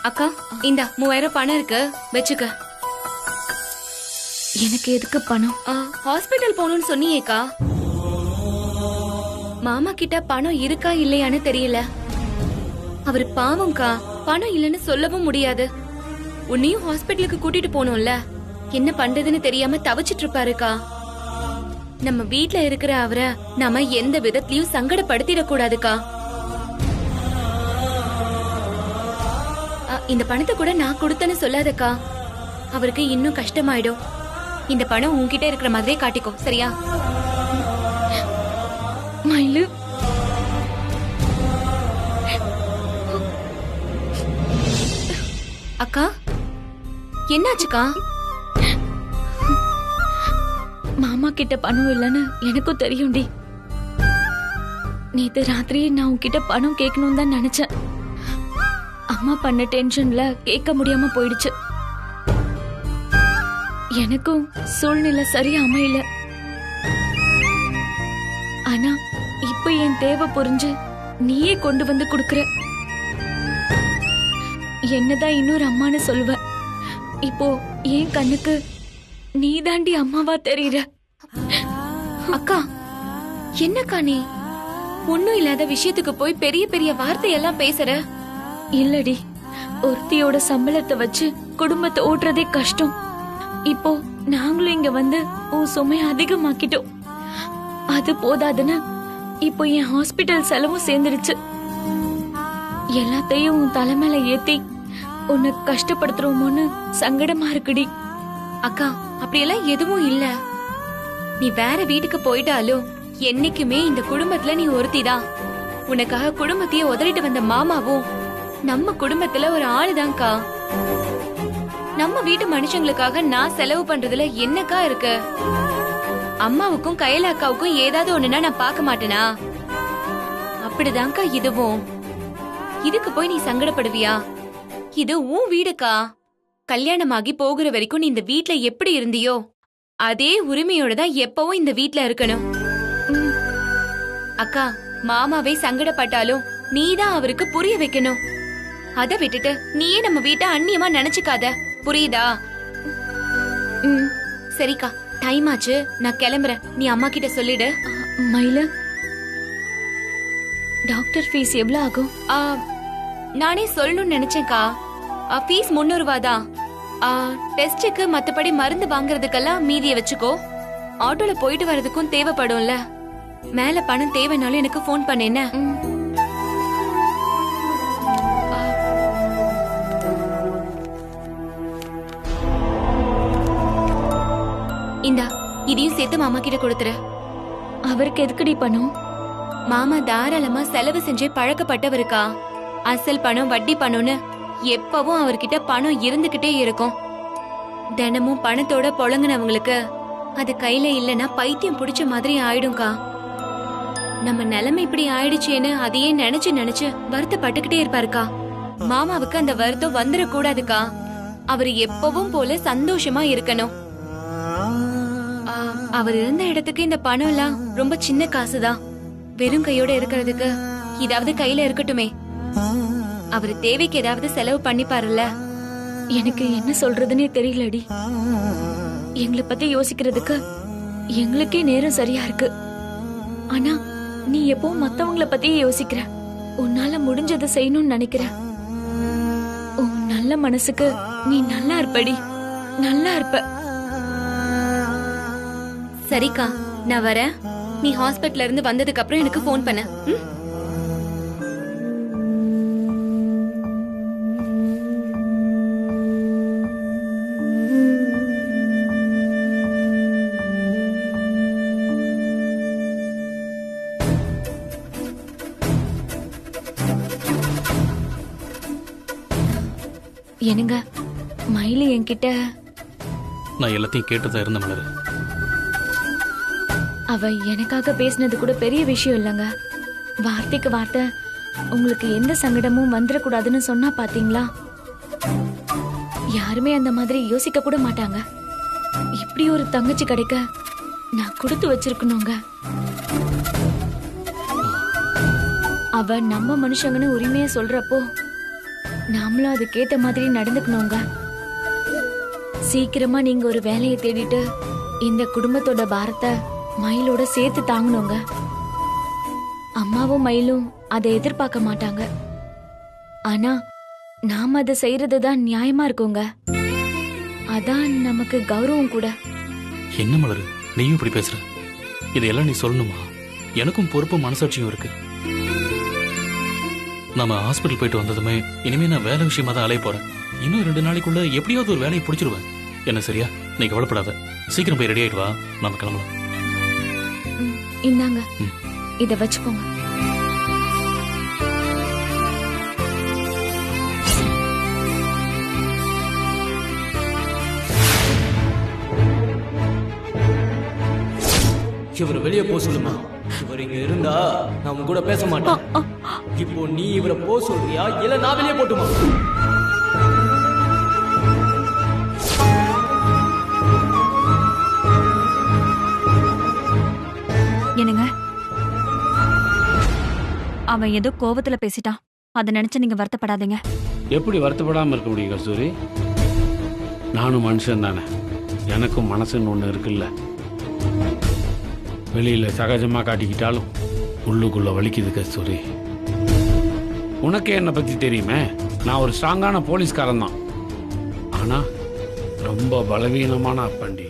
அக்கா இந்த 3000 பணம் இருக்கு, வச்சுக்க. எனக்கு எதுக்கு பணம்? ஹாஸ்பிட்டல் போகணும்னு சொன்னியேக்கா. மாமா கிட்ட பணம் இருக்கா இல்லையான்னு தெரியல. அவர் பாவம்க்கா, பணம் இல்லைன்னு சொல்லவும் முடியாது. உன்னையும் ஹாஸ்பிட்டலுக்கு கூட்டிட்டு போகணும்ல, என்ன பண்றதுன்னு தெரியாம தவிச்சிட்டு இருப்பாருக்கா. நம்ம வீட்ல இருக்கிற அவரை நாம எந்த விதத்திலயும் சங்கடப்படுத்திடக் கூடாதுக்கா. இந்த பணத்தை கூட நான் கொடுத்தேன்னு சொல்லாதக்கா, அவருக்கு இன்னும் கஷ்டமாயிடும். இந்த பணம் உன்கிட்ட இருக்கிற மாதிரியே காட்டிக்கோ, சரியா? மயிலு, அக்கா என்னாச்சுக்கா? மாமா கிட்ட பணம் இல்லைன்னு எனக்கும் தெரியும்டி. நேத்து ராத்திரி நான் உன்கிட்ட பணம் கேட்கணும் தான் நினைச்சேன். அம்மா பண்ண டென்ஷன்ல கேட்க முடியாம போயிடுச்சு. எனக்கும் சூழ்நிலை சரியா அமையல. ஆனா இப்ப என் தேவை புரிஞ்சு நீயே கொண்டு வந்து குடுக்கற. என்னதான் இன்னொரு அம்மான்னு சொல்லுவ, இப்போ என் கண்ணுக்கு நீ தாண்டி அம்மாவா தெரியுற. அக்கா என்னக்கா நீ ஒண்ணும் இல்லாத விஷயத்துக்கு போய் பெரிய பெரிய வார்த்தையெல்லாம் பேசுற? இல்லடி, ஒருத்தியோட சம்பளத்தை வச்சு குடும்பத்தை ஓட்டுறதே கஷ்டம். இப்போ நாங்களும் இங்க வந்து உன் சுமையை அதிகமாக்கிட்டோம். அது போதாதுன்னு இப்போ என் ஹாஸ்பிட்டல் செலவும் சேர்ந்துருச்சு. எல்லாத்தையும் உன் தலைமையில ஏத்தி உன்னை கஷ்டப்படுத்துறோமோன்னு சங்கடமா இருக்குடி. அக்கா அப்படியெல்லாம் எதுவும் இல்ல. நீ வேற வீட்டுக்கு போயிட்டாலும் என்னைக்குமே இந்த குடும்பத்துல நீ ஒருத்திதான். உனக்காக குடும்பத்தையே உதறிட்டு வந்த மாமாவும் நம்ம குடும்பத்துல ஒரு ஆளுதான்க்கா. நம்ம வீட்டு மனுஷங்களுக்காக நான் செலவு பண்றதுல என்னக்கா இருக்கு? அம்மாவுக்கும் கையில அக்காவுக்கும் ஏதாவது ஒண்ணுனா நான் பார்க்க மாட்டேனா? அப்படிதான்க்கா இதுவும். இதுக்கு போய் நீ சங்கடப்படுவியா? இது உன் வீடுக்கா. கல்யாணமாகி போகிற வரைக்கும் நீ இந்த வீட்ல எப்படி இருந்தியோ அதே உரிமையோட தான் எப்பவும் இந்த வீட்ல இருக்கணும். அக்கா, மாமாவே சங்கடப்பட்டாலும் நீதான் அவருக்கு புரிய வைக்கணும். அத விட்டுட்டு நீயே நம்ம வீட்டை அந்நியமா நினைச்சுக்காத, புரியுதா? சரிக்கா, டைம் ஆச்சு, நான் கிளம்புறேன். நீ அம்மா கிட்ட சொல்லிடு. மயில, டாக்டர் ஃபீஸ் எவ்வளவு ஆகும்? நானே சொல்லணும்னு நினைச்சேன்க்கா. ஃபீஸ் 300 ரூபா தான். டெஸ்டுக்கு மத்தபடி மருந்து வாங்குறதுக்கெல்லாம் மீதியை வச்சுக்கோ. ஆட்டோல போயிட்டு வர்றதுக்கும் தேவைப்படும்ல. மேல பணம் தேவைனாலும் எனக்கு போன் பண்ண. என்ன? இந்தா, இதையும் சேர்த்து மாமா கிட்ட கொடுத்துரு. அவருக்கு எதுக்குடி பணம்? மாமா தாராளமா செலவு செஞ்சே பழக்கப்பட்டவருக்கா. அசல் பணம் வட்டி பணம்னு எப்பவும் அவர்கிட்ட பணம் இருந்துகிட்டே இருக்கும். தினமும் பணத்தோட பொழங்குனவங்களுக்கு அது கையில இல்லனா பைத்தியம் பிடிச்ச மாதிரி ஆயிடும்க்கா. நம்ம நிலைமை இப்படி ஆயிடுச்சேன்னு அதையே நினைச்சு நினைச்சு வருத்தப்பட்டுக்கிட்டே இருப்பாருக்கா. மாமாவுக்கு அந்த வருத்தம் வந்துடக்கூடாதுக்கா. அவரு எப்பவும் போல சந்தோஷமா இருக்கணும். அவர் இருந்த இடத்துக்கு இந்த பணம் எல்லாம் ரொம்ப சின்ன காசுதான். வெறும் கையோட இருக்கிறதுக்கு இதாவது கையில இருக்கட்டுமே. அவரு தேவைக்கு ஏதாவது செலவு பண்ணிப்பாருல்ல. எனக்கு என்ன சொல்றதுன்னே தெரியலடி. எங்களை பத்தி யோசிக்கிறதுக்கு எங்களுக்கே நேரம் சரியா இருக்கு. ஆனா நீ எப்பவும் மத்தவங்களை பத்தியே யோசிக்கிற. உன்னால முடிஞ்சதை செய்யணும்னு நினைக்கிற. உன் நல்ல மனசுக்கு நீ நல்லா இருப்படி, நல்லா இருப்ப. சரிக்கா, நான் வரேன். நீ ஹாஸ்பிட்டல்ல இருந்து வந்ததுக்கு அப்புறம் எனக்கு போன் பண்ண. என்னங்க, மயிலு என்கிட்ட நான் எல்லாத்தையும் கேட்டுதான் இருந்த மலர். அவ எனக்காக பேசினது கூட பெரிய விஷயம் இல்லைங்க. வார்த்தைக்கு வார்த்தை உங்களுக்கு எந்த சங்கடமும் வந்துடக்கூடாதுன்னு சொன்னா பாத்தீங்களா? யாருமே அந்த மாதிரி யோசிக்க கூட மாட்டாங்க. இப்படி ஒரு தங்கச்சி கிடைக்க நான் கொடுத்து வச்சிருக்கணுங்க. அவ நம்ம மனுஷங்கன்னு உரிமையா சொல்றப்போ நாமளும் அதுக்கேத்த மாதிரி நடந்துக்கணுங்க. சீக்கிரமா நீங்க ஒரு வேலையை தேடிட்டு இந்த குடும்பத்தோட பாரத்தை மயிலோட சேர்த்து தாங்கணுங்க. அம்மாவும் மயிலும் அதை எதிர்பார்க்க மாட்டாங்க. ஆனா நாம அதை செய்யறதுதான் நியாயமா இருக்குங்க. அதான் நமக்கு கௌரவம் கூட. என்ன மலரு, நீயும் இப்படி பேசுற? இதையெல்லாம் நீ சொல்லணுமா? எனக்கும் பொறுப்பும் மனசாட்சியும் இருக்கு. நாம ஹாஸ்பிட்டல் போயிட்டு வந்ததுமே இனிமே நான் வேலை விஷயமா தான் அலைய போறேன். இன்னும் 2 நாளைக்குள்ள எப்படியாவது ஒரு வேலையை பிடிச்சிருவேன். என்ன சரியா? நீ கவலைப்படாத. சீக்கிரம் போய் ரெடி ஆயிட்டு வா, நாம கிளம்பலாம். இந்தாங்க, இத வச்சுக்கோங்க. இவரை வெளியே போக சொல்லுமா. இவர் இங்க இருந்தா நான் கூட பேச மாட்டேன். இப்போ நீ இவரை போக சொல்றியா இல்ல நான் வெளியே போட்டுமா? என்னங்க, அவன் ஏதோ கோவத்துல பேசிட்டான். அதை நினைச்சு நீங்க வருத்தப்படாதீங்க. எப்படி வருத்தப்படாம இருக்க முடியும் கஸ்தூரி? நானும் மனுஷன் தானே, எனக்கும் மனசுன்னு ஒன்று இருக்குல்ல. வெளியில சகஜமா காட்டிக்கிட்டாலும் உள்ளுக்குள்ள வலிக்குது கஸ்தூரி. உனக்கே என்னை பத்தி தெரியுமே, நான் ஒரு ஸ்ட்ராங்கான போலீஸ்காரன் தான். ஆனா ரொம்ப பலவீனமான அப்பண்டி.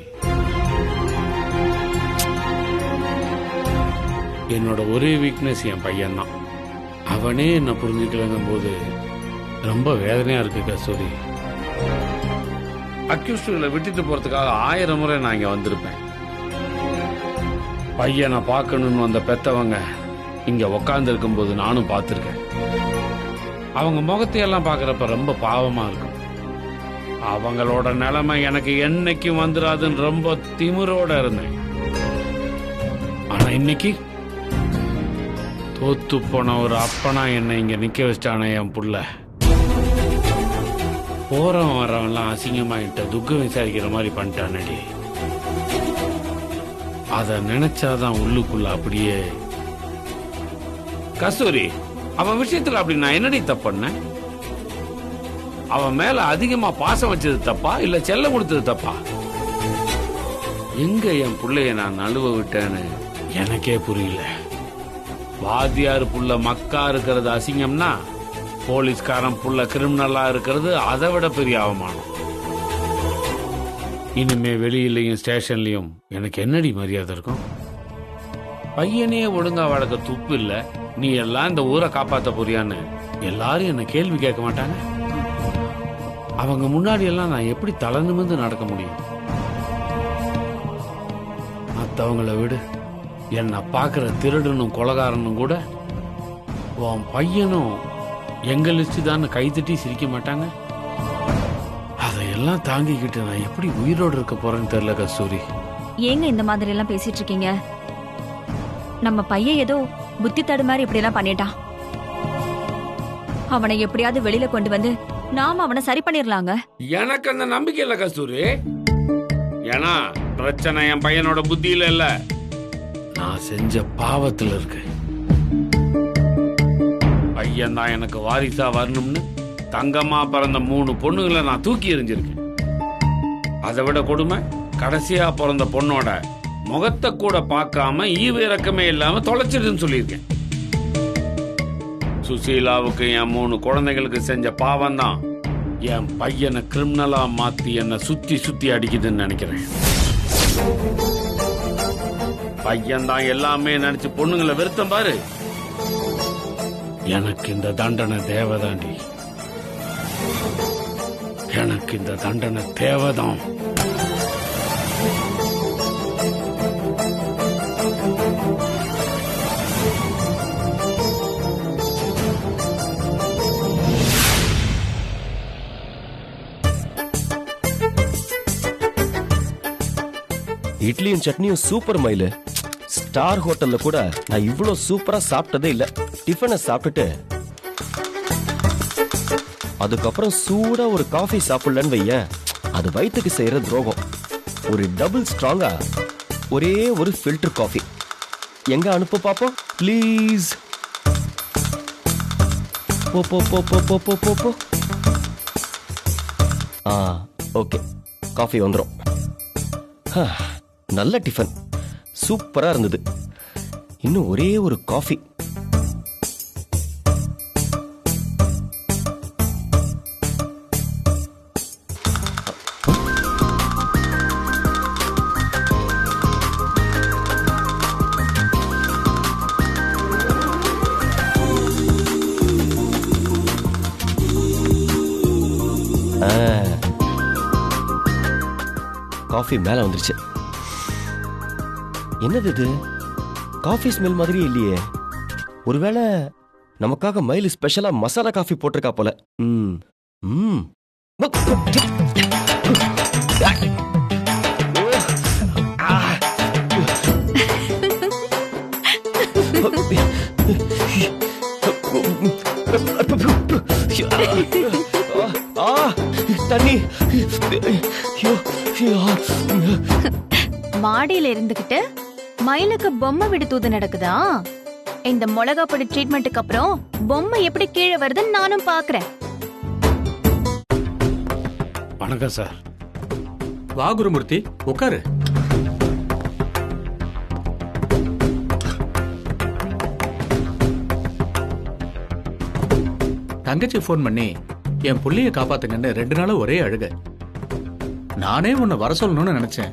என்னோட ஒரே வீக்னஸ் என் பையன்தான். அவனே என்னை புரிஞ்சுக்கலங்கும் போது ரொம்ப வேதனையா இருக்கு கஸ்தூரி. அக்யூஸ்டுகளை விட்டுட்டு போறதுக்காக 1000 முறை நான் இங்க வந்திருப்பேன். பையனை பார்க்கணும்னு வந்த பெத்தவங்க இங்க உக்காந்து இருக்கும் போது நானும் பார்த்திருக்கேன். அவங்க முகத்தையெல்லாம் பார்க்கறப்ப ரொம்ப பாவமா இருக்கும். அவங்களோட நிலைமை எனக்கு என்னைக்கும் வந்துடாதுன்னு ரொம்ப திமிரோட இருந்தேன். ஆனா இன்னைக்கு தோத்து போன ஒரு அப்பனா என்னை இங்க நிக்க வச்சிட்டானே என் புள்ள. போறவன் வரவன்லாம் அசிங்கமாயிட்ட துக்கம் விசாரிக்கிற மாதிரி பண்ணிட்டானடி. அத நினைச்சாதான் உள்ளுக்குள்ள அப்படியே. கஸ்தூரி, அவன் விஷயத்துல அப்படி நான் என்னடி தப்பு பண்ணேன்? அவன் மேல அதிகமா பாசம் வச்சது தப்பா இல்ல செல்ல கொடுத்தது தப்பா? எங்க என் புள்ளைய நான் நழுவ விட்டேன்னு எனக்கே புரியல. வாத்தியார் புள்ள மக்கா இருக்கிறது அசிங்கம்னா, போலீஸ்காரன் புள்ள கிரிமினலா இருக்கிறது அதை விட பெரிய அவமானம். இனிமே வெளியிலையும் ஸ்டேஷன்லயும் எனக்கு என்னடி மரியாதை இருக்கும்? பையனையே ஒழுங்கா வளர்க்க துப்பு இல்ல, நீ எல்லாம் இந்த ஊரை காப்பாத்த போறியான்னு எல்லாரும் என்ன கேள்வி கேட்க மாட்டாங்க? அவங்க முன்னாடி எல்லாம் நான் எப்படி தலை நிமிர்ந்து நடக்க முடியும்? மற்றவங்கள விடு, என்னை பார்க்குற திருடனும் கொலகாரனும் கூட உன் பையனும் எங்க லிஸ்ட் தான் கைத்தட்டி சிரிக்க மாட்டாங்க. அதையெல்லாம் தாங்கிக்கிட்டு நான் எப்படி உயிரோடு இருக்க போறேன்னு தெரியல கஸ்தூரி. ஏங்க இந்த மாதிரி எல்லாம் பேசிட்டு இருக்கீங்க? நம்ம பையன் ஏதோ புத்தி தடுமாறி இப்படி எல்லாம் பண்ணிட்டான். அவனை எப்படியாவது வெளியில கொண்டு வந்து நாம அவனை சரி பண்ணிடலாங்க. எனக்கு அந்த நம்பிக்கை இல்ல கஸ்தூரி. ஏன்னா பிரச்சனை என் பையனோட புத்தியில இல்ல, நான் செஞ்ச பாவத்துல இருக்கு. பையன் தான் எனக்கு வாரிசா வரணும்னு தங்கம்மா பிறந்த 3 பொண்ணுங்களை நான் தூக்கி எறிஞ்சிருக்கேன். அதை விட கொடுமை, கடைசியா பிறந்த பொண்ணோட முகத்தை கூட பார்க்காம ஈவு இறக்கமே இல்லாம தொலைச்சிடுன்னு சொல்லியிருக்கேன். சுசீலாவுக்கு என் 3 குழந்தைகளுக்கு செஞ்ச பாவம் தான் என் பையனை கிரிமினலா மாத்தி என்ன சுத்தி சுத்தி அடிக்குதுன்னு நினைக்கிறேன். பையன் தான் எல்லாமே நினைச்சு பொண்ணுங்களை வெறுத்தம் பாரு. எனக்கு இந்த தண்டனை தேவைதாண்டி. எனக்கு இந்த தண்டனை தேவைதான். இட்லியும் சட்னியும் சூப்பர் மயிலு. ஸ்டார் ஹோட்டல்ல கூட நான் இவ்வளோ சூப்பரா சாப்பிட்டதே இல்ல. டிஃபனை சாப்பிட்டுட்டு அதுக்கப்புறம் சூடா ஒரு காஃபி சாப்பிடலன்னு வையேன், அது வயிற்றுக்கு செய்யற துரோகம். ஒரு டபுள் ஸ்ட்ராங்கா ஒரே ஒரு ஃபில்டர் காஃபி எங்க அனுப்ப பாப்போம் ப்ளீஸ். போ போ போ போ போ போ போ. ஓகே, காஃபி வந்துடும். நல்ல டிஃபன், சூப்பரா இருந்தது. இன்னும் ஒரே ஒரு காஃபி. காஃபி மேல வந்துருச்சு. என்னது இது? காஃபி ஸ்மெல் மாதிரி இல்லையே. ஒருவேளை நமக்காக மயில் ஸ்பெஷலா மசாலா காஃபி போட்டிருக்கா போல. தண்ணி. மாடியில இருந்துகிட்டு மயிலுக்கு பொம்மை விடு தூது நடக்குதா? இந்த மிளகா பொடி ட்ரீட்மெண்ட்டுக்கு அப்புறம் பொம்மை எப்படி கீழே வருதுன்னு நானும் பாக்குறேன். வணக்கம் சார். வா குருமூர்த்தி, உட்காரு. தங்கச்சி போன் பண்ணி என் புள்ளைய காப்பாத்துங்கன்னு 2 நாளா ஒரே அழுக. நானே உன்னை வர சொல்லணும்னு நினைச்சேன்.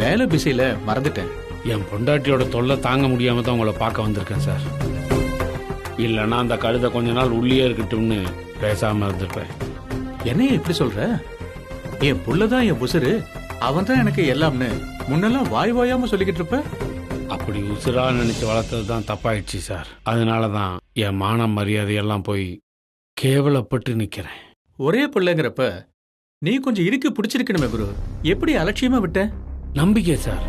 வேலை பிஸியில மறந்துட்டேன். என் பொண்டாட்டியோட தொல்லை தாங்க முடியாம தான் உங்களை பார்க்க வந்திருக்கேன் சார். இல்லைன்னா அந்த கழுதை கொஞ்ச நாள் உள்ளே இருக்கட்டும்னு பேசாம இருந்திருப்பேன். என்னைய இப்படி சொல்ற? என் புள்ளதான் என் உசுரு, அவன் தான் எனக்கு எல்லாம்னு முன்னெல்லாம் வாய் வாயாம சொல்லிக்கிட்டு இருப்ப. அப்படி உசுரா நினைச்சு வளர்த்தது தான் தப்பாயிடுச்சு சார். அதனாலதான் என் மான மரியாதையெல்லாம் போய் கேவலப்பட்டு நிக்கிறேன். ஒரே பிள்ளைங்கிறப்ப நீ கொஞ்சம் இறுக்கி பிடிச்சிருக்கணுமே குரு. எப்படி அலட்சியமா விட்ட? நம்பிக்கை சார்.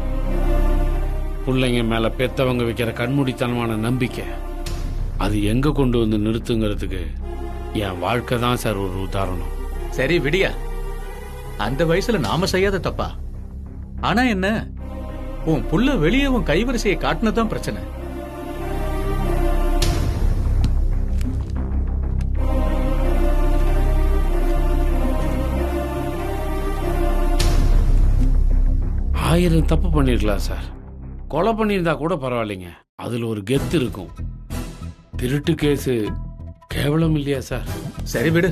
பிள்ளைங்க மேல பெத்தவங்க வைக்கிற கண்மூடித்தனமான நம்பிக்கை, அது எங்க கொண்டு வந்து நிறுத்துங்கிறதுக்கு என் வாழ்க்கை தான் சார் ஒரு உதாரணம். சரி விடியா, அந்த வயசுல நாம செய்யாத தப்பா? ஆனா என்ன, உன் புள்ள வெளியே உன் கைவரிசையை காட்டினதான் பிரச்சனை. ஆயிரம் தப்பு பண்ணிருக்கலாம் சார். கொலை பண்ணியிருந்தா கூட பரவாயில்லைங்க, அதுல ஒரு கெத்து இருக்கும். திருட்டு கேஸு கேவலம் இல்லையா சார்? சரி விடு,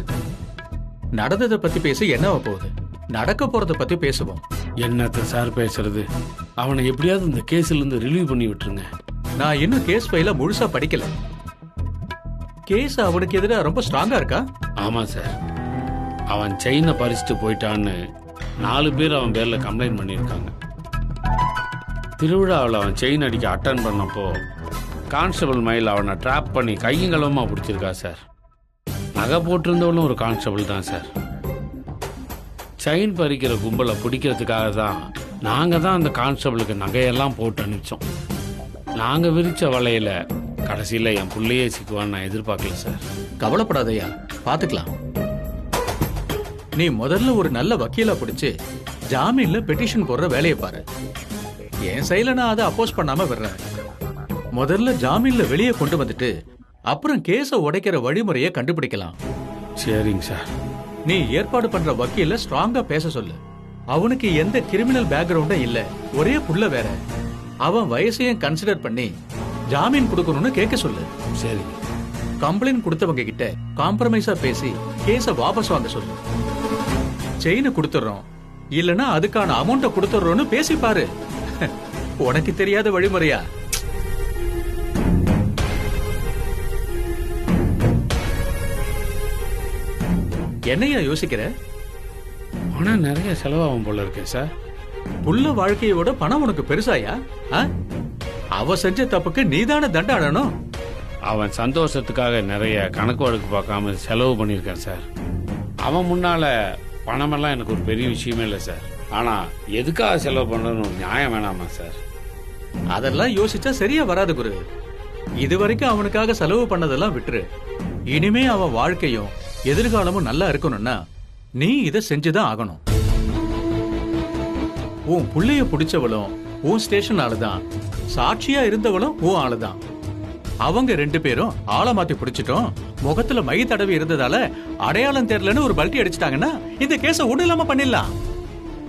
நடந்ததை பத்தி பேச என்னவா போகுது? நடக்க போறத பத்தி பேசுவோம். என்னத்த சார் பேசுறது? அவனை எப்படியாவது இந்த கேஸ்ல இருந்து ரிலீவ் பண்ணி விட்டுருங்க. நான் இன்னும் கேஸ் ஃபைல முழுசா படிக்கல. கேஸ் அவனுக்கு எதிராக ரொம்ப ஸ்ட்ராங்கா இருக்கா? ஆமா சார். அவன் செயினை பறிச்சுட்டு போயிட்டான்னு 4 பேர் அவன் பேர்ல கம்ப்ளைண்ட் பண்ணியிருக்காங்க. திருவிழாவில் அவன் செயின் அடிக்க அட்டன் பண்ணப்போ கான்ஸ்டபிள் மயில் அவனை ட்ராப் பண்ணி கையங்களமா பிடிச்சிருக்கா சார். நகை போட்டிருந்தவளும் ஒரு கான்ஸ்டபிள் தான் சார். செயின் பறிக்கிற கும்பலை பிடிக்கிறதுக்காக தான் நாங்கள் தான் அந்த கான்ஸ்டபிளுக்கு நகையெல்லாம் போட்டு அனுப்பிச்சோம். நாங்கள் விரிச்ச வலையில கடைசியில் என் பிள்ளையே சிக்குவான்னு நான் எதிர்பார்க்கல சார். கவலைப்படாதையா, பாத்துக்கலாம். நீ முதல்ல ஒரு நல்ல வக்கீலா பிடிச்சு ஜாமீன்ல பெட்டிஷன் போடுற வேலையை பாரு. என் சைல நான் அதை அப்போஸ் பண்ணாம விடுறேன். முதல்ல ஜாமீன்ல வெளியே கொண்டு வந்துட்டு அப்புறம் கேஸ உடைக்கிற வழிமுறையை கண்டுபிடிக்கலாம். சரிங்க சார். நீ ஏற்பாடு பண்ற வக்கீல ஸ்ட்ராங்கா பேச சொல்லு. அவனுக்கு எந்த கிரிமினல் பேக்ரவுண்டும் இல்ல, ஒரே புள்ள வேற. அவன் வயசையும் கன்சிடர் பண்ணி ஜாமீன் கொடுக்கணும்னு கேட்க சொல்லு. சரி. கம்ப்ளைண்ட் கொடுத்தவங்க கிட்ட காம்ப்ரமைஸா பேசி கேஸ வாபஸ் வாங்க சொல்லு. செயினை கொடுத்துறோம், இல்லனா அதுக்கான அமௌண்ட்டை கொடுத்துறோம்னு பேசி பாரு. உனக்கு தெரியாத வழிமுறையா? என்னையா யோசிக்கிற? பணம் நிறைய செலவாகும் போல இருக்கு சார். புள்ள வாழ்க்கையோட பணம் உனக்கு பெருசாயா? அவ செஞ்ச தப்புக்கு நீதான தண்டனை. அவன் சந்தோஷத்துக்காக நிறைய கணக்கு வழக்கு பார்க்காம செலவு பண்ணியிருக்கான் சார். அவன் முன்னால பணமெல்லாம் எனக்கு ஒரு பெரிய விஷயமே இல்லை சார். ஆனா எதுக்காக செலவு பண்ணணும்னு ஒரு நியாயம் வேணாமா சார்? அதெல்லாம் யோசிச்சா சரியா வராது குரு. இதுவரைக்கும் அவனுக்காக செலவு பண்ணதெல்லாம் விட்டுரு. இனிமே அவன் வாழ்க்கையும் எதிர்காலமும் நல்லா இருக்கணும்னா நீ இதை செஞ்சுதான் ஆகணும். உன் புள்ளைய பிடிச்சவளும் உன் ஸ்டேஷன் ஆளுதான், சாட்சியா இருந்தவளும் உன் ஆளுதான். அவங்க 2 பேரும் ஆளை மாத்தி பிடிச்சிட்டோம், முகத்துல மை தடவி இருந்ததால அடையாளம் தெரியலன்னு ஒரு பல்ட்டி அடிச்சிட்டாங்கன்னா இந்த கேஸ ஒண்ணு இல்லாம பண்ணிடலாம்.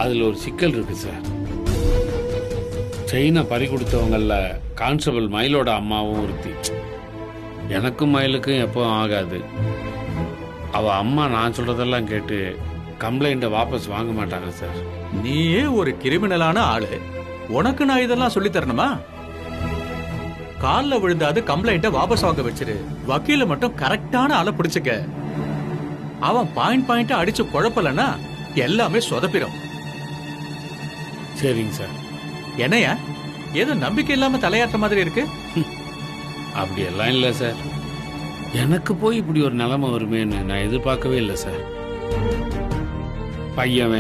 அதில் ஒரு சிக்கல் இருக்கு சார். செயினை பறி கொடுத்தவங்கள கான்ஸ்டபிள் மயிலோட அம்மாவும் ஒருத்தி. எனக்கும் மயிலுக்கும் எப்பவும் ஆகாது. அவள் அம்மா நான் சொல்கிறதெல்லாம் கேட்டு கம்ப்ளைண்ட்டை வாபஸ் வாங்க மாட்டாங்க சார். நீயே ஒரு கிரிமினலான ஆளு, உனக்கு நான் இதெல்லாம் சொல்லி தரணுமா? கால்ல விழுந்தாது கம்ப்ளைண்ட்டை வாபஸ் வாங்க வச்சிரு. வக்கீல மட்டும் கரெக்டான ஆளை பிடிச்சுக்க. அவன் பாயிண்டா அடிச்சு குழப்பலன்னா எல்லாமே சொதப்பிடும். சரிங்க சார். என்னையா ஏதோ நம்பிக்கை இல்லாம தலையாற்ற மாதிரி இருக்கு? அப்படியெல்லாம் இல்லை சார். எனக்கு போய் இப்படி ஒரு நிலைமை வருமேன்னு நான் எதிர்பார்க்கவே இல்லை சார். பையன்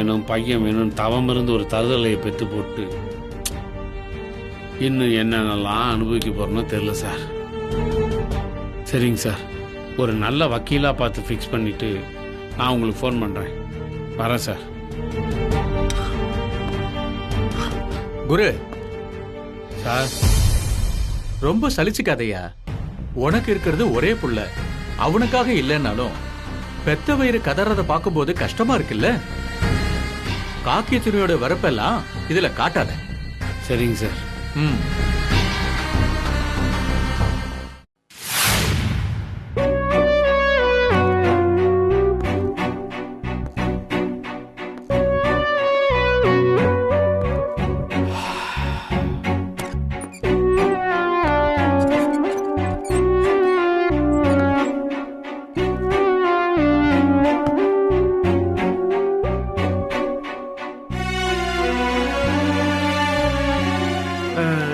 வேணும் தவம் இருந்து ஒரு தருதலையை பெற்று போட்டு இன்னும் என்னென்னலாம் அனுபவிக்க போறோம்னோ தெரியல சார். சரிங்க சார், ஒரு நல்ல வக்கீலாக பார்த்து ஃபிக்ஸ் பண்ணிட்டு நான் உங்களுக்கு ஃபோன் பண்ணுறேன். வரேன் சார். குரு சார், ரொம்ப சலிச்சுக்காதையா. உனக்கு இருக்கிறது ஒரே புள்ள, அவனுக்காக இல்லைன்னாலும் பெத்த வயிறு கதறத பார்க்கும்போது கஷ்டமா இருக்குல்ல. காக்கிய துணியோட வரப்பெல்லாம் இதுல காட்டாத. சரிங்க சார். ம்.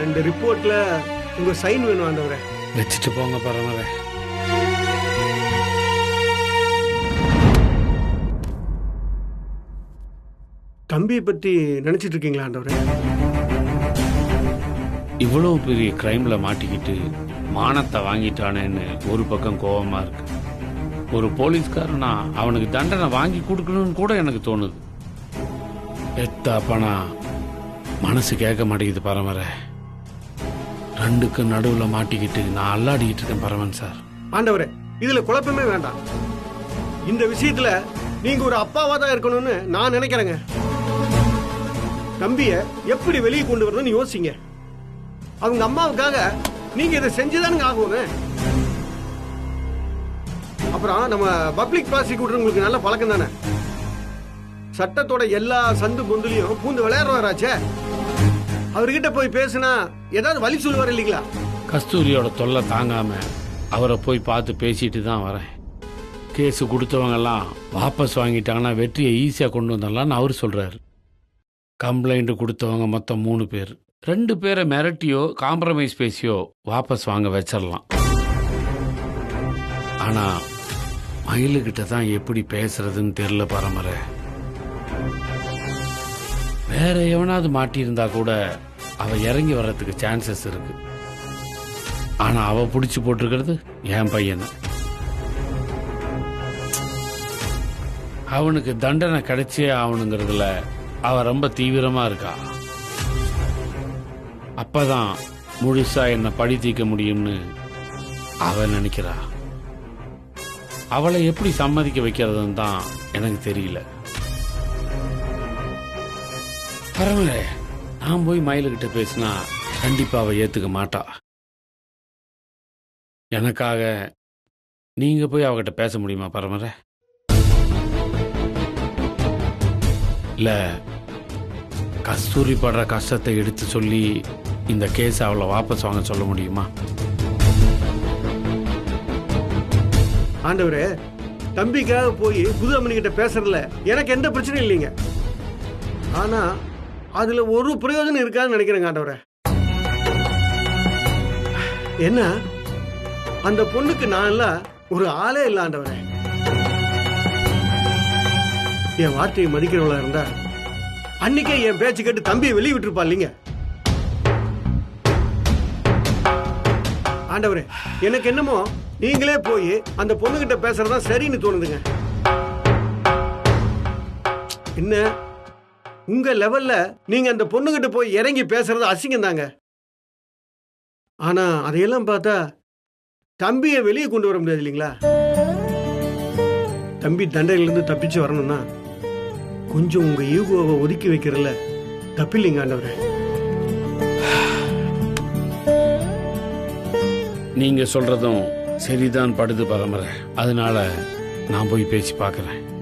இந்த ரிப்போர்ட்ல உங்க சைன் வேணும் ஆண்டவரே. வச்சுட்டு போங்க பரவாயில்ல. தம்பியை பத்தி நினைச்சிட்டு இருக்கீங்களா ஆண்டவரே? இவ்வளவு பெரிய கிரைம்ல மாட்டிக்கிட்டு மானத்தை வாங்கிட்டானேன்னு ஒரு பக்கம் கோபமா இருக்கு. ஒரு போலீஸ்காரனா அவனுக்கு தண்டனை வாங்கி கொடுக்கணும்னு கூட எனக்கு தோணுது. எத்தாப்பனா மனசு கேட்க மாட்டேங்குது பரமரை. ரெண்டுக்கு நடுவில் மாட்டிக்கிட்டு நான் அல்லாடிக்கிட்டு இருக்கேன் பரமன் சார். ஆண்டவரே, இதுல குழப்பமே வேண்டாம். இந்த விஷயத்துல நீங்க ஒரு அப்பாவா தான் இருக்கணும்னு நான் நினைக்கிறேங்க. தம்பிய எப்படி வெளியே கொண்டு வரணும்னு யோசிங்க. அவங்க அம்மாவுக்காக நீங்க இதை செஞ்சுதானுங்க ஆகுங்க. அப்புறம் நம்ம பப்ளிக் ப்ராசிக்யூட்டர் உங்களுக்கு நல்ல பழக்கம் தானே. சட்டத்தோட எல்லா சந்து பொந்துலையும் பூந்து விளையாடுவாராச்சே. அவர்கிட்ட போய் பேசினா ஏதாவது வழி சொல்லுவார் இல்லைங்களா? கஸ்தூரியோட தொல்லை தாங்காம அவரை போய் பார்த்து பேசிட்டு தான் வரேன். கேஸு கொடுத்தவங்கெல்லாம் வாபஸ் வாங்கிட்டாங்கன்னா வெற்றியை ஈஸியாக கொண்டு வந்துடலான்னு அவர் சொல்கிறாரு. கம்ப்ளைண்ட் கொடுத்தவங்க மொத்தம் 3 பேர். 2 பேரை மிரட்டியோ காம்ப்ரமைஸ் பேசியோ வாபஸ் வாங்க வச்சிடலாம். ஆனால் மயிலுக்கிட்ட தான் எப்படி பேசுறதுன்னு தெரியல பரமரை. வேற எவனாவது மாட்டியிருந்தா கூட அவ இறங்கி வர்றதுக்கு சான்சஸ் இருக்கு. ஆனா அவ பிடிச்சி போட்டிருக்கிறது என் பையன். அவனுக்கு தண்டனை கிடைச்சே ஆகணுங்கிறதுல அவ ரொம்ப தீவிரமா இருக்கா. அப்பதான் முழுசா என்ன பழி தீர்க்க முடியும்னு அவ நினைக்கிறா. அவளை எப்படி சம்மதிக்க வைக்கிறதுன்னு தான் எனக்கு தெரியல. பரவாயில்ல, நான் போய் மயிலுக்கிட்ட பேசினா கண்டிப்பா அவ ஏத்துக்க மாட்டா. எனக்காக நீங்க போய் அவகிட்ட பேச முடியுமா பரமரை? இல்ல கஸ்தூரி படுற கஷ்டத்தை எடுத்து சொல்லி இந்த கேஸ் அவளை வாபஸ் வாங்க சொல்ல முடியுமா? ஆண்டவரே, தம்பிக்காக போய் புது அம்மனிக்கிட்ட பேசுறதுல எனக்கு எந்த பிரச்சனையும் இல்லைங்க. ஆனா அதுல ஒரு பிரயோஜனம் இருக்காதுன்னு நினைக்கிறேங்க ஆண்டவரே. என்ன, அந்த பொண்ணுக்கு நான் எல்லாம் ஒரு ஆளே இல்லை ஆண்டவரே. என் வார்த்தையை மதிக்கிறவளா இருந்தா அன்னைக்கே என் பேச்சு கேட்டு தம்பியை வெளியே விட்டுருப்பா இல்லைங்க. ஆண்டவரே, எனக்கு என்னமோ நீங்களே போய் அந்த பொண்ணுகிட்ட பேசுறதா சரின்னு தோணுதுங்க. என்ன, உங்க லெவல்ல நீங்க அந்த பொண்ணுகிட்ட போய் இறங்கி பேசுறது அசிங்கம் தாங்க. ஆனா அதையெல்லாம் பார்த்தா தம்பியை வெளியே கொண்டு வர முடியாது இல்லைங்களா? தம்பி தண்டையிலிருந்து தப்பிச்சு வரணும்னா கொஞ்சம் உங்க ஈகோவை ஒதுக்கி வைக்கிறதுல தப்பில்லைங்க ஆண்டவரே. நீங்க சொல்றதும் சரிதான் படுது பரமர. அதனால நான் போய் பேசி பார்க்கறேன்.